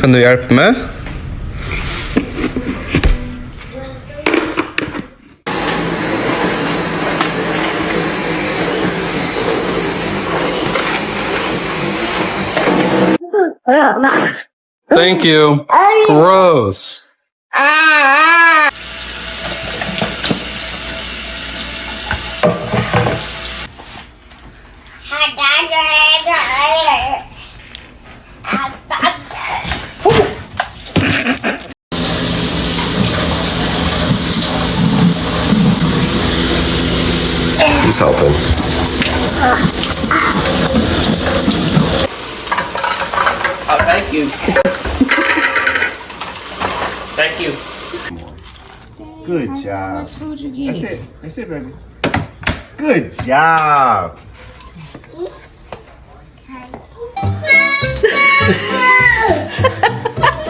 Kan du hjelpe meg? Thank you. Gross. He's helping. Oh, thank you. Thank you. Good job. How much food you get? That's it. That's it, baby. Good job.